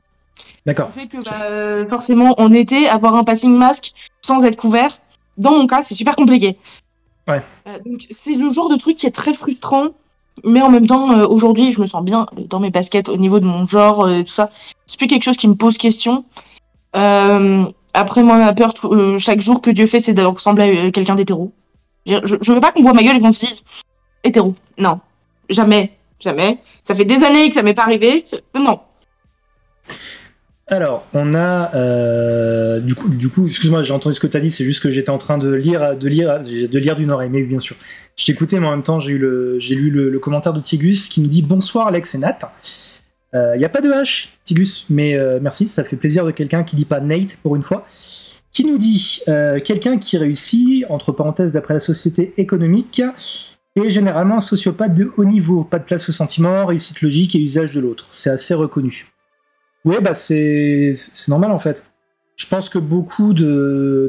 D'accord. Le fait que forcément, en été, avoir un passing masque sans être couvert, dans mon cas, c'est super compliqué. Ouais. Donc c'est le genre de truc qui est très frustrant. Mais en même temps, aujourd'hui, je me sens bien dans mes baskets au niveau de mon genre, tout ça. C'est plus quelque chose qui me pose question. Après, moi, ma peur, chaque jour que Dieu fait, c'est de ressembler à quelqu'un d'hétéro. Je veux pas qu'on voit ma gueule et qu'on se dise hétéro. Non. Jamais. Jamais. Ça fait des années que ça m'est pas arrivé. Non. Alors, on a du coup, excuse-moi, j'ai entendu ce que tu as dit, c'est juste que j'étais en train de lire d'une oreille, mais oui, bien sûr. Je t'écoutais, mais en même temps, j'ai lu le commentaire de Tigus qui nous dit bonsoir Alex et Nat. Il n'y a pas de H, Tigus, mais merci, ça fait plaisir de quelqu'un qui dit pas Nate pour une fois. Qui nous dit quelqu'un qui réussit, entre parenthèses, d'après la société économique, est généralement un sociopathe de haut niveau, pas de place au sentiment, réussite logique et usage de l'autre. C'est assez reconnu. Ouais, bah c'est normal en fait. Je pense que beaucoup des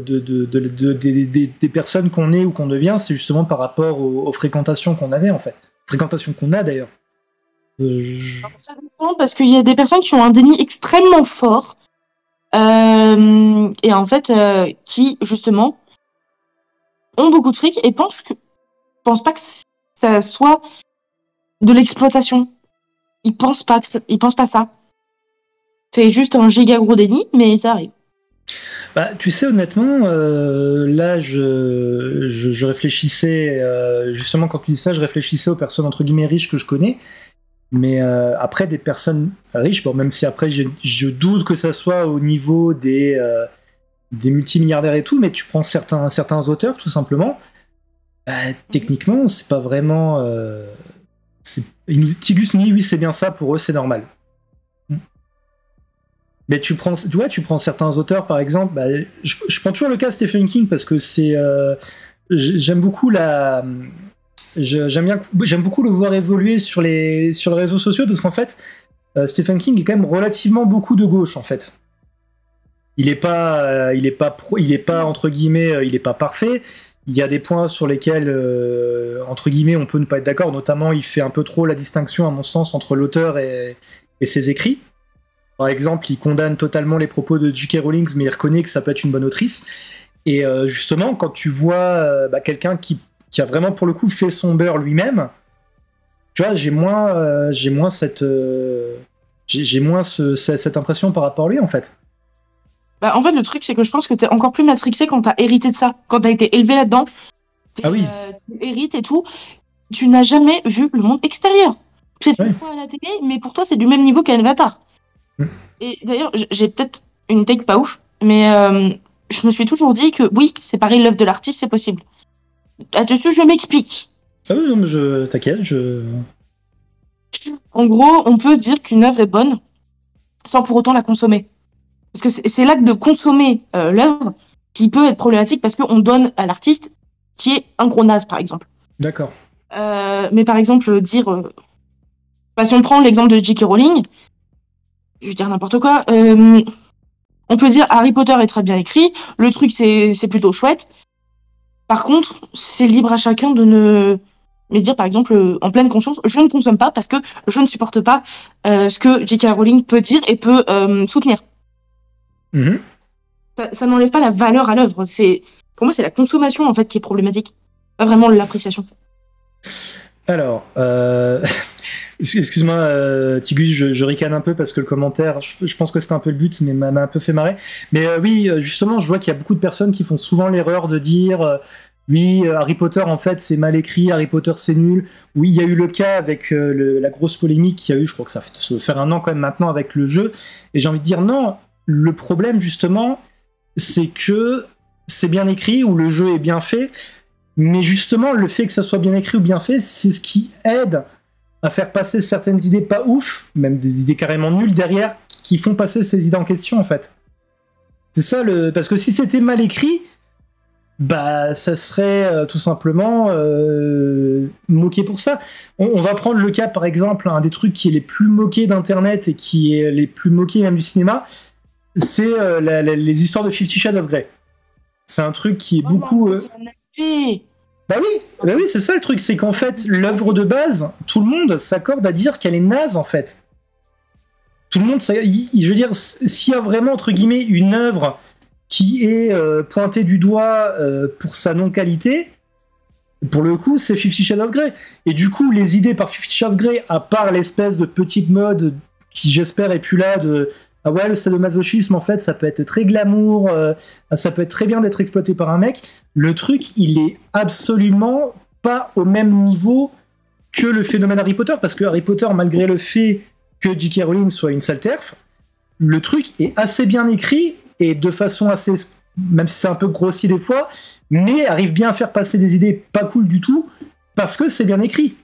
personnes qu'on est ou qu'on devient, c'est justement par rapport aux fréquentations qu'on avait en fait. Fréquentations qu'on a d'ailleurs. Ça dépend parce qu'il y a des personnes qui ont un déni extrêmement fort et en fait qui justement ont beaucoup de fric et pensent pas que ça soit de l'exploitation. Ils pensent pas ça. C'est juste un giga gros déni, mais ça arrive. Bah, tu sais, honnêtement, là, je réfléchissais, justement, quand tu dis ça, je réfléchissais aux personnes, entre guillemets, riches que je connais. Mais après, des personnes riches, bon, même si après, je doute que ça soit au niveau des multimilliardaires et tout, mais tu prends certains auteurs, tout simplement, techniquement, c'est pas vraiment... Tigus nous dit, oui, c'est bien ça, pour eux, c'est normal. Mais tu prends certains auteurs, par exemple, je prends toujours le cas de Stephen King parce que c'est, j'aime beaucoup j'aime beaucoup le voir évoluer sur les réseaux sociaux parce qu'en fait, Stephen King est quand même relativement beaucoup de gauche en fait. Il est pas entre guillemets, il est pas parfait. Il y a des points sur lesquels, entre guillemets, on peut ne pas être d'accord. Notamment, il fait un peu trop la distinction, à mon sens, entre l'auteur et ses écrits. Par exemple, il condamne totalement les propos de J.K. Rowling, mais il reconnaît que ça peut être une bonne autrice. Et justement, quand tu vois quelqu'un qui a vraiment, pour le coup, fait son beurre lui-même, tu vois, j'ai moins cette impression par rapport à lui, en fait. En fait, le truc, c'est que je pense que t'es encore plus matrixé quand t'as hérité de ça, quand t'as été élevé là-dedans. Ah oui. Tu hérites et tout. Tu n'as jamais vu le monde extérieur. C'est une fois à la télé, mais pour toi, c'est du même niveau qu'un Avatar. Et d'ailleurs, j'ai peut-être une take pas ouf, mais je me suis toujours dit que oui, séparer l'œuvre de l'artiste, c'est possible. Là-dessus, je m'explique. Ah oui, non, mais t'inquiète, En gros, on peut dire qu'une œuvre est bonne sans pour autant la consommer. Parce que c'est l'acte de consommer l'œuvre qui peut être problématique parce qu'on donne à l'artiste qui est un gros naze, par exemple. D'accord. Mais par exemple, dire... si on prend l'exemple de J.K. Rowling, je vais dire n'importe quoi. On peut dire Harry Potter est très bien écrit, le truc c'est plutôt chouette. Par contre, c'est libre à chacun de ne... Mais dire par exemple en pleine conscience, je ne consomme pas parce que je ne supporte pas ce que J.K. Rowling peut dire et peut soutenir. Mhm. Ça n'enlève pas la valeur à l'œuvre. Pour moi, c'est la consommation en fait qui est problématique, pas vraiment l'appréciation. Alors, excuse-moi, Tigus, je ricane un peu parce que le commentaire, je pense que c'était un peu le but, mais m'a un peu fait marrer. Mais oui, justement, je vois qu'il y a beaucoup de personnes qui font souvent l'erreur de dire oui, Harry Potter, en fait, c'est mal écrit, Harry Potter, c'est nul. Oui, il y a eu le cas avec la grosse polémique qu'il y a eu, je crois que ça fait faire 1 an quand même maintenant avec le jeu. Et j'ai envie de dire non, le problème, justement, c'est que c'est bien écrit ou le jeu est bien fait. Mais justement, le fait que ça soit bien écrit ou bien fait, c'est ce qui aide à faire passer certaines idées pas ouf, même des idées carrément nulles derrière, qui font passer ces idées en question, en fait. C'est ça parce que si c'était mal écrit, bah ça serait tout simplement moqué pour ça. On va prendre le cas, par exemple, un des trucs qui est les plus moqués d'Internet et qui est les plus moqués même du cinéma, c'est les histoires de 50 Shades of Grey. C'est un truc qui est beaucoup... Bah oui, c'est ça le truc, c'est qu'en fait, l'œuvre de base, tout le monde s'accorde à dire qu'elle est naze, en fait. Tout le monde, je veux dire, s'il y a vraiment, entre guillemets, une œuvre qui est pointée du doigt pour sa non-qualité, pour le coup, c'est 50 Shades of Grey. Et du coup, les idées par 50 Shades of Grey, à part l'espèce de petite mode qui, j'espère, est plus là de... Ah ouais, le sadomasochisme, en fait, ça peut être très glamour, ça peut être très bien d'être exploité par un mec. Le truc, il est absolument pas au même niveau que le phénomène Harry Potter, parce que Harry Potter, malgré le fait que J.K. Rowling soit une sale terf, le truc est assez bien écrit, et de façon assez... même si c'est un peu grossier des fois, mais arrive bien à faire passer des idées pas cool du tout, parce que c'est bien écrit.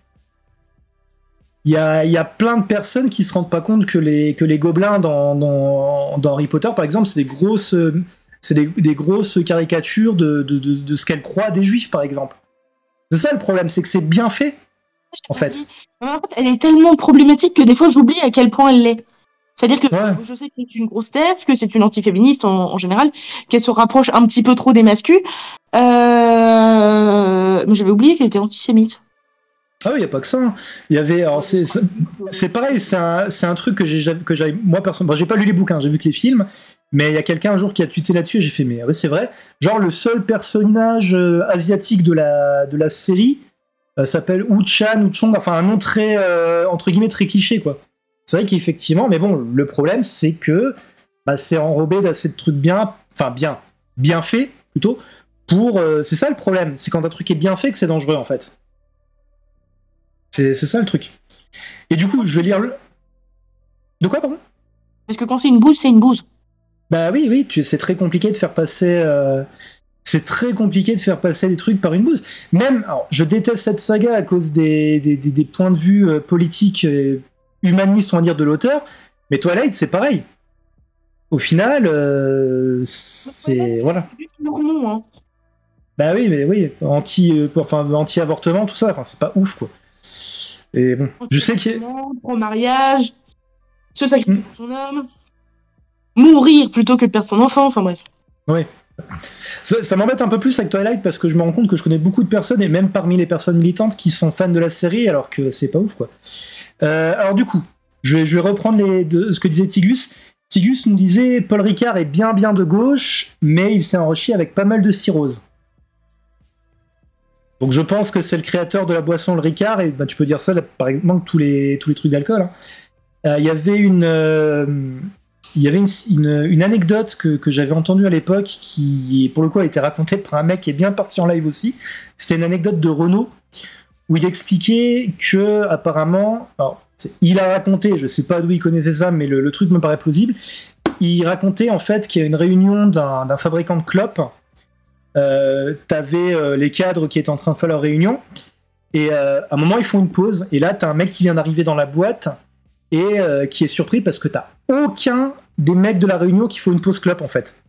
Il y a plein de personnes qui se rendent pas compte que les gobelins dans Harry Potter, par exemple, c'est des grosses caricatures de ce qu'elles croient des juifs, par exemple. C'est ça le problème, c'est que c'est bien fait, en fait. Elle est tellement problématique que des fois j'oublie à quel point elle l'est. C'est-à-dire que je sais que c'est une grosse terre, que c'est une antiféministe en général, qu'elle se rapproche un petit peu trop des masculins. Mais j'avais oublié qu'elle était antisémite. Ah oui, il n'y a pas que ça. Il y avait, alors c'est pareil, c'est un truc que j'avais, moi personnellement, j'ai pas lu les bouquins, j'ai vu que les films, mais il y a quelqu'un un jour qui a tweeté là-dessus et j'ai fait, mais oui, c'est vrai. Genre, le seul personnage asiatique de la série s'appelle Wu-chan, Wu-chong, enfin un nom très, entre guillemets, très cliché, quoi. C'est vrai qu'effectivement, mais bon, le problème, c'est que c'est enrobé d'assez de trucs bien fait, plutôt, pour... c'est ça le problème, c'est quand un truc est bien fait que c'est dangereux, en fait. C'est ça le truc. Et du coup, je vais lire le... De quoi, pardon? Parce que quand c'est une bouse, c'est une bouse. Bah oui, c'est très compliqué de faire passer... C'est très compliqué de faire passer des trucs par une bouse. Même, alors, je déteste cette saga à cause des points de vue politiques, humanistes, on va dire, de l'auteur, mais Twilight, c'est pareil. Au final, c'est... Voilà. Hein. Bah oui, mais oui, anti-avortement, tout ça, enfin, c'est pas ouf, quoi. Et bon, je sais qu'il y a... Pro-mariage, se sacrifier pour son homme, mourir plutôt que de perdre son enfant, enfin bref. Oui. Ça m'embête un peu plus avec Twilight parce que je me rends compte que je connais beaucoup de personnes, et même parmi les personnes militantes, qui sont fans de la série, alors que c'est pas ouf, quoi. Alors du coup, je vais reprendre ce que disait Tigus. Tigus nous disait, Paul Ricard est bien de gauche, mais il s'est enrichi avec pas mal de cirrhose. Donc je pense que c'est le créateur de la boisson le Ricard, et tu peux dire ça par exemple tous les trucs d'alcool. Hein. Il y avait une anecdote que j'avais entendue à l'époque, qui pour le coup a été racontée par un mec qui est bien parti en live aussi. C'était une anecdote de Renaud, où il expliquait que apparemment, alors, il a raconté, je sais pas d'où il connaissait ça, mais le truc me paraît plausible. Il racontait en fait qu'il y a une réunion d'un fabricant de clopes. T'avais les cadres qui étaient en train de faire leur réunion, et à un moment ils font une pause, et là t'as un mec qui vient d'arriver dans la boîte et qui est surpris parce que t'as aucun des mecs de la réunion qui font une pause clope, en fait.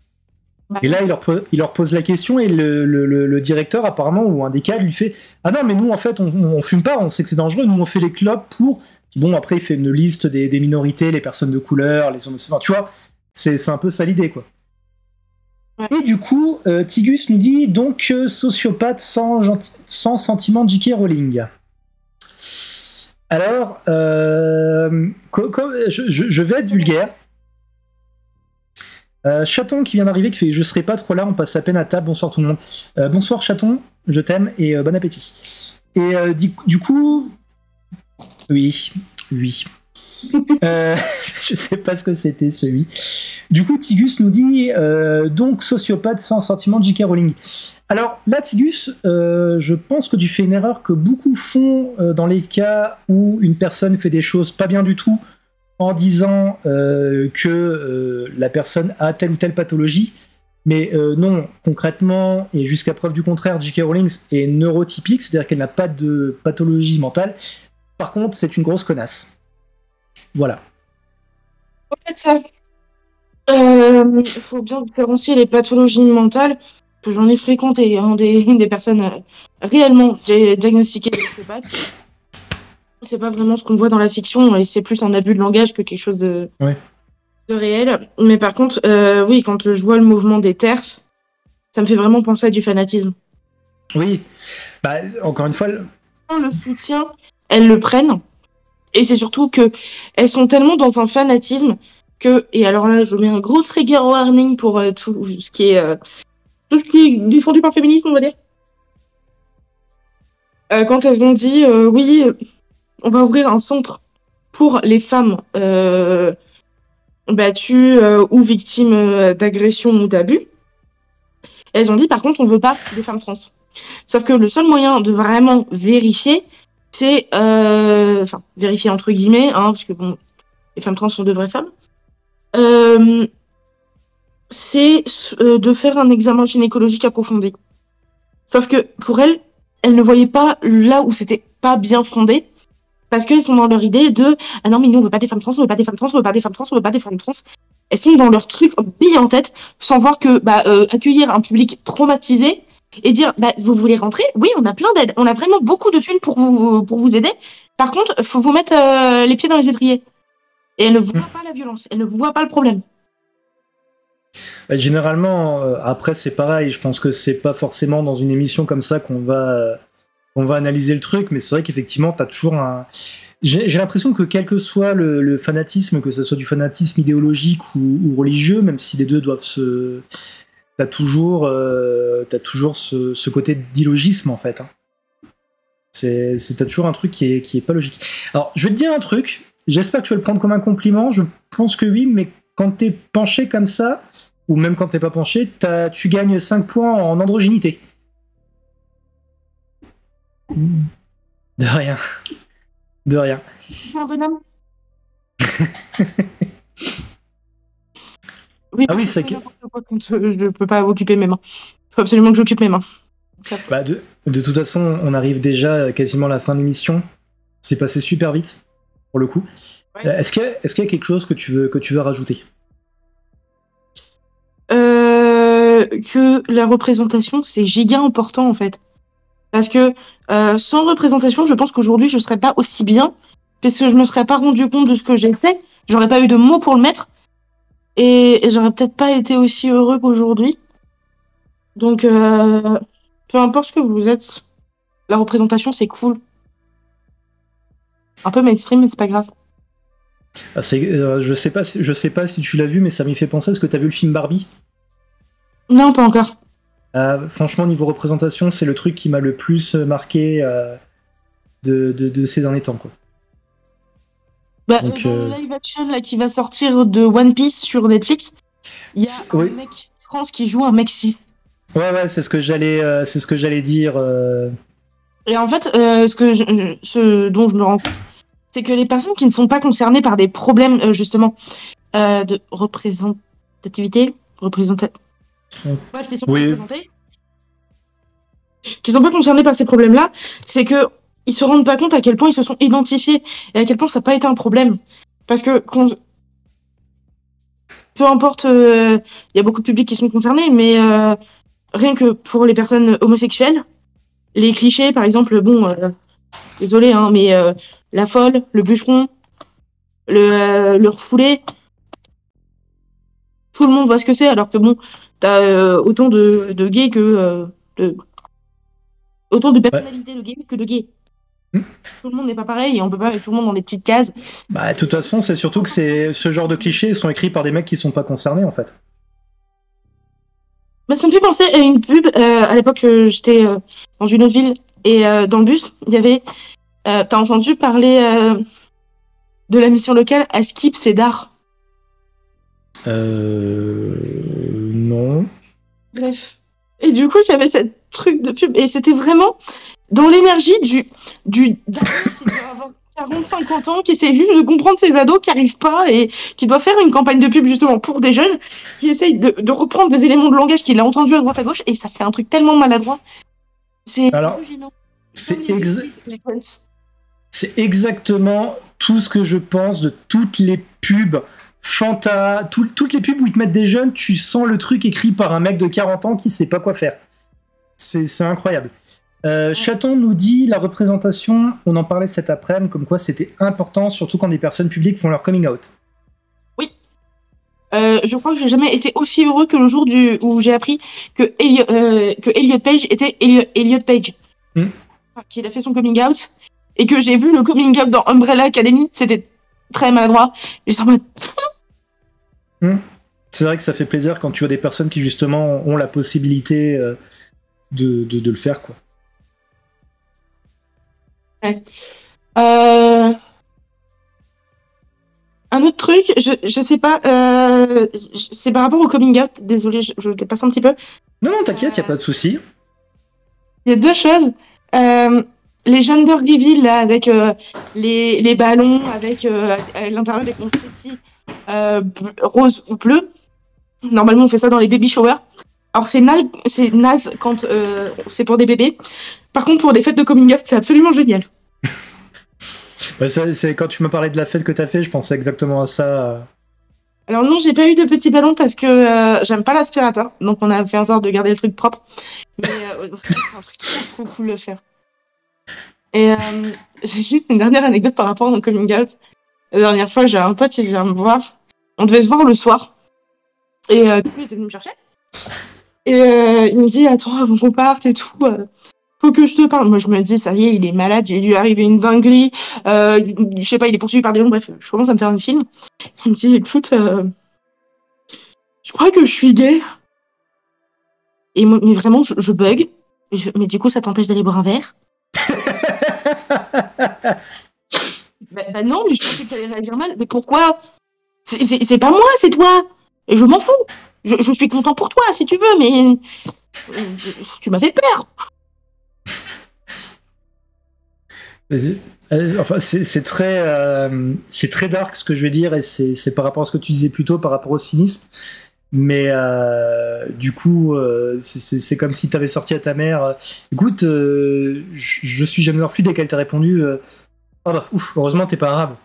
Et là, il leur pose la question et le directeur, apparemment, ou un des cadres, lui fait « Ah non, mais nous, en fait, on fume pas, on sait que c'est dangereux, nous, on fait les clopes pour... » Bon, après, il fait une liste des minorités, les personnes de couleur, les homosexuels, tu vois, c'est un peu ça l'idée, quoi. Ouais. Et du coup, Tigus nous dit donc sociopathe sans sentiment J.K. Rowling. Alors, je vais être vulgaire. Chaton qui vient d'arriver, qui fait je serai pas trop là, on passe à peine à table, bonsoir tout le monde. Bonsoir Chaton, je t'aime et bon appétit. Et du coup, oui. Je sais pas ce que c'était celui. Du coup, Tigus nous dit donc sociopathe sans sentiment de J.K. Rowling. Alors là, Tigus, je pense que tu fais une erreur que beaucoup font dans les cas où une personne fait des choses pas bien du tout en disant que la personne a telle ou telle pathologie. Mais non, concrètement, et jusqu'à preuve du contraire, J.K. Rowling est neurotypique, c'est-à-dire qu'elle n'a pas de pathologie mentale. Par contre, c'est une grosse connasse. Voilà. En fait, ça. Il faut bien différencier les pathologies mentales, que j'en ai fréquenté, hein, des personnes réellement diagnostiquées de psychopathe. C'est pas vraiment ce qu'on voit dans la fiction, et c'est plus un abus de langage que quelque chose de réel. Mais par contre, oui, quand je vois le mouvement des TERF, ça me fait vraiment penser à du fanatisme. Oui, bah, encore une fois... Le soutien, elles le prennent. Et c'est surtout qu'elles sont tellement dans un fanatisme que... Et alors là, je mets un gros trigger warning pour tout ce qui est défendu par le féminisme, on va dire. Quand elles ont dit, oui, on va ouvrir un centre pour les femmes battues ou victimes d'agression ou d'abus, elles ont dit, par contre, on veut pas des femmes trans. Sauf que le seul moyen de vraiment vérifier, c'est, enfin, vérifier entre guillemets, hein, parce que bon, les femmes trans sont de vraies femmes, c'est de faire un examen gynécologique approfondi. Sauf que pour elles ne voyaient pas là où c'était pas bien fondé, parce qu'elles sont dans leur idée de « Ah non, mais nous, on veut pas des femmes trans, on veut pas des femmes trans, on veut pas des femmes trans, on veut pas des femmes trans ». Elles sont dans leur truc bille en tête, sans voir que accueillir un public traumatisé et dire « Vous voulez rentrer ? Oui, on a plein d'aides, on a vraiment beaucoup de thunes pour vous aider. Par contre, il faut vous mettre les pieds dans les étriers. » Et elles ne voient pas la violence, elles ne voient pas le problème. Généralement, après, c'est pareil. Je pense que c'est pas forcément dans une émission comme ça qu'on va analyser le truc, mais c'est vrai qu'effectivement, t'as toujours un... J'ai l'impression que quel que soit le fanatisme, que ce soit du fanatisme idéologique ou religieux, même si les deux doivent se... T'as toujours ce côté d'illogisme, en fait. Hein. T'as toujours un truc qui est pas logique. Alors, je vais te dire un truc. J'espère que tu vas le prendre comme un compliment. Je pense que oui, mais quand t'es penché comme ça, ou même quand t'es pas penché, tu gagnes 5 points en androgynité. De rien. De rien. Un bonhomme. Oui, ah oui, c'est que... Je peux pas occuper mes mains. Il faut absolument que j'occupe mes mains. Bah de toute façon, on arrive déjà quasiment à la fin de l'émission. C'est passé super vite, pour le coup. Ouais. Est-ce qu'il y a quelque chose que tu veux rajouter ? Que la représentation, c'est giga important, en fait. Parce que sans représentation, je pense qu'aujourd'hui, je serais pas aussi bien, parce que je me serais pas rendu compte de ce que j'étais, j'aurais pas eu de mots pour le mettre, et j'aurais peut-être pas été aussi heureux qu'aujourd'hui. Donc, peu importe ce que vous êtes, la représentation, c'est cool. Un peu mainstream, mais c'est pas grave. Je sais pas si tu l'as vu, mais ça m'y fait penser. Est-ce que t'as vu le film Barbie ? Non, pas encore. Franchement, niveau représentation, c'est le truc qui m'a le plus marqué de ces derniers temps, quoi. Donc, dans le live action là, qui va sortir de One Piece sur Netflix, il y a un mec trans qui joue un mec cis. Ouais, c'est ce que j'allais dire. Et en fait, ce dont je me rends compte, c'est que les personnes qui ne sont pas concernées par des problèmes justement de représentativité, bref, qui sont pas représentés, qui sont pas concernés par ces problèmes-là, c'est que ils se rendent pas compte à quel point ils se sont identifiés et à quel point ça n'a pas été un problème. Parce que peu importe, il y a beaucoup de publics qui sont concernés, mais rien que pour les personnes homosexuelles, les clichés, par exemple, bon, désolé, hein, mais la folle, le bûcheron, le refoulé, tout le monde voit ce que c'est, alors que bon, t'as autant de gays que autant de personnalités de gays que de gays. Tout le monde n'est pas pareil et on peut pas mettre tout le monde dans des petites cases. Bah, de toute façon, c'est surtout que ce genre de clichés sont écrits par des mecs qui sont pas concernés, en fait. Bah, ça me fait penser à une pub. À l'époque, j'étais dans une autre ville et dans le bus, il y avait. T'as entendu parler de la mission locale à Skip, c'est d'art. Non. Bref. Et du coup, j'avais cette truc de pub et c'était vraiment dans l'énergie du daron qui doit avoir 40-50 ans, qui essaie juste de comprendre ses ados qui arrivent pas et qui doit faire une campagne de pub justement pour des jeunes qui essayent de reprendre des éléments de langage qu'il a entendus à droite à gauche et ça fait un truc tellement maladroit. C'est gênant. C'est exactement tout ce que je pense de toutes les pubs Fanta, toutes les pubs où ils te mettent des jeunes, tu sens le truc écrit par un mec de 40 ans qui sait pas quoi faire. C'est incroyable. Chaton nous dit la représentation, on en parlait cet après-midi, comme quoi c'était important, surtout quand des personnes publiques font leur coming out. Oui. Je crois que j'ai jamais été aussi heureux que le jour où j'ai appris que Elliot Page était Elliot Page. Qu'il a fait son coming out et que j'ai vu le coming out dans Umbrella Academy, c'était très maladroit. J'étais en mode... C'est vrai que ça fait plaisir quand tu vois des personnes qui justement ont la possibilité de le faire, quoi. Ouais. Un autre truc, je sais pas, c'est par rapport au coming out, désolé, je dépasse un petit peu. Non, t'inquiète, y a pas de souci. Il y a deux choses. Les gender reveal là, avec les ballons, avec à l'intérieur des confettis rose ou bleu. Normalement, on fait ça dans les baby showers. Alors, c'est naze quand c'est pour des bébés. Par contre, pour des fêtes de coming out, c'est absolument génial. Bah, c'est quand tu m'as parlé de la fête que t'as fait, je pensais exactement à ça. Alors non, j'ai pas eu de petits ballons parce que j'aime pas l'aspirateur. Donc, on a fait en sorte de garder le truc propre. Mais c'est un truc qui est trop cool de faire. Et j'ai juste une dernière anecdote par rapport au coming out. La dernière fois, j'ai un pote, il vient me voir. On devait se voir le soir. Et du coup, il était venu me chercher. Et il me dit, attends, avant qu'on parte et tout, faut que je te parle. Moi, je me dis, ça y est, il est malade, il lui est arrivé une dinguerie. Je sais pas, il est poursuivi par des lions, bref, je commence à me faire un film. Il me dit, écoute, je crois que je suis gay. Et moi, mais vraiment, je bug. Mais du coup, ça t'empêche d'aller boire un verre? Bah non, mais je pensais que t'allais réagir mal. Mais pourquoi? C'est pas moi, c'est toi. Et je m'en fous. Je suis content pour toi, si tu veux, mais tu m'as fait peur. Enfin, c'est très dark ce que je vais dire, et c'est par rapport à ce que tu disais plus tôt, par rapport au cynisme. Mais du coup, c'est comme si t'avais sorti à ta mère. Écoute, je suis gender fluide, et qu'elle t'a répondu. Oh bah, ouf, heureusement t'es pas arabe.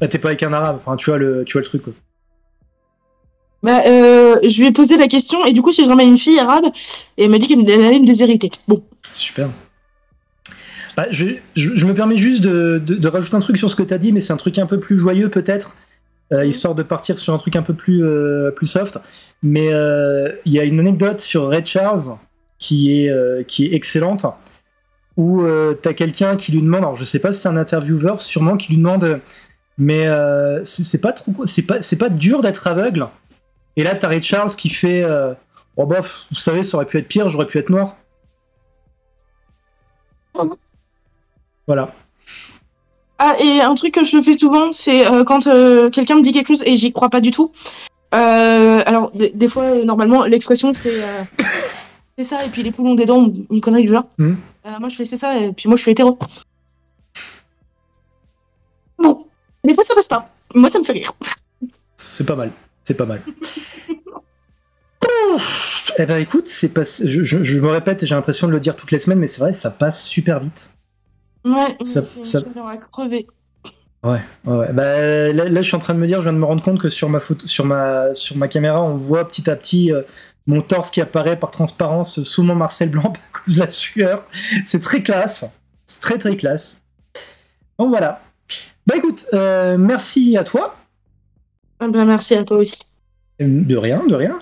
T'es pas avec un arabe. Enfin, tu vois le truc, quoi. Bah, je lui ai posé la question, et du coup, si je ramène une fille arabe, et elle m'a dit qu'elle allait me déshériter. Bon. Super. Bah, je me permets juste de rajouter un truc sur ce que t'as dit, mais c'est un truc un peu plus joyeux, peut-être, histoire de partir sur un truc un peu plus soft. Mais il y a une anecdote sur Ray Charles qui est excellente, où t'as quelqu'un qui lui demande, alors je sais pas si c'est un intervieweur, sûrement, qui lui demande, mais c'est pas dur d'être aveugle? Et là, t'as Ray Charles qui fait oh bah, vous savez, ça aurait pu être pire, j'aurais pu être noir. Voilà. Ah, et un truc que je fais souvent, c'est quand quelqu'un me dit quelque chose et j'y crois pas du tout. Alors, des fois, normalement, l'expression, c'est ça, et puis les poules ont des dents, une connerie du genre. Moi, je fais c'est ça, et puis moi, je suis hétéro. Bon, des fois, ça passe pas. Moi, ça me fait rire. C'est pas mal. C'est pas mal. Eh ben écoute, je me répète et j'ai l'impression de le dire toutes les semaines, mais c'est vrai, ça passe super vite. Ouais, ça on va crever. Ouais. Bah, là, je suis en train de me dire, je viens de me rendre compte que sur ma photo, sur ma caméra, on voit petit à petit mon torse qui apparaît par transparence sous mon Marcel Blanc à cause de la sueur. C'est très classe. C'est très très classe. Donc voilà. Bah écoute, merci à toi. Ben, merci à toi aussi. De rien, de rien.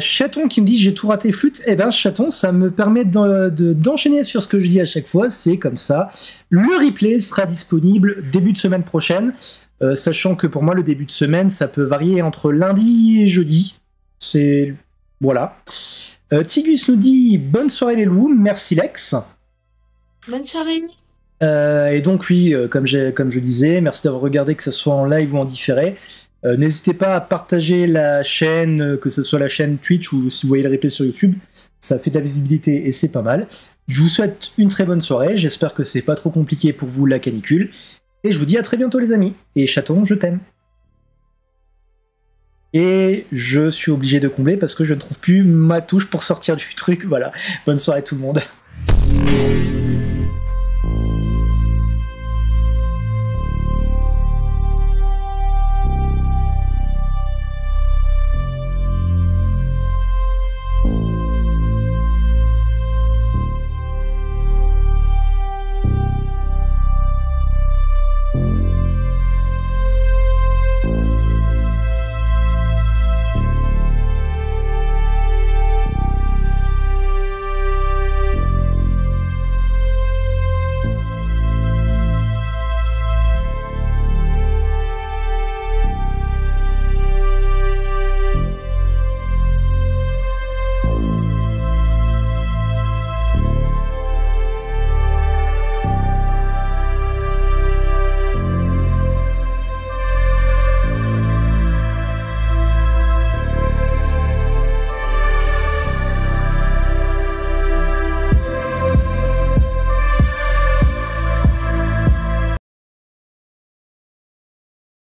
Chaton qui me dit j'ai tout raté flûte. Eh ben Chaton, ça me permet d'enchaîner sur ce que je dis à chaque fois. C'est comme ça. Le replay sera disponible début de semaine prochaine. Sachant que pour moi le début de semaine ça peut varier entre lundi et jeudi. C'est voilà. Tigus nous dit bonne soirée les loups. Merci Lex. Bonne soirée. Et donc oui, comme je disais, merci d'avoir regardé, que ce soit en live ou en différé. N'hésitez pas à partager la chaîne, que ce soit la chaîne Twitch ou si vous voyez le replay sur YouTube. Ça fait de la visibilité et c'est pas mal. Je vous souhaite une très bonne soirée. J'espère que c'est pas trop compliqué pour vous la canicule. Et je vous dis à très bientôt les amis. Et Chaton, je t'aime. Et je suis obligé de combler parce que je ne trouve plus ma touche pour sortir du truc. Voilà. Bonne soirée tout le monde.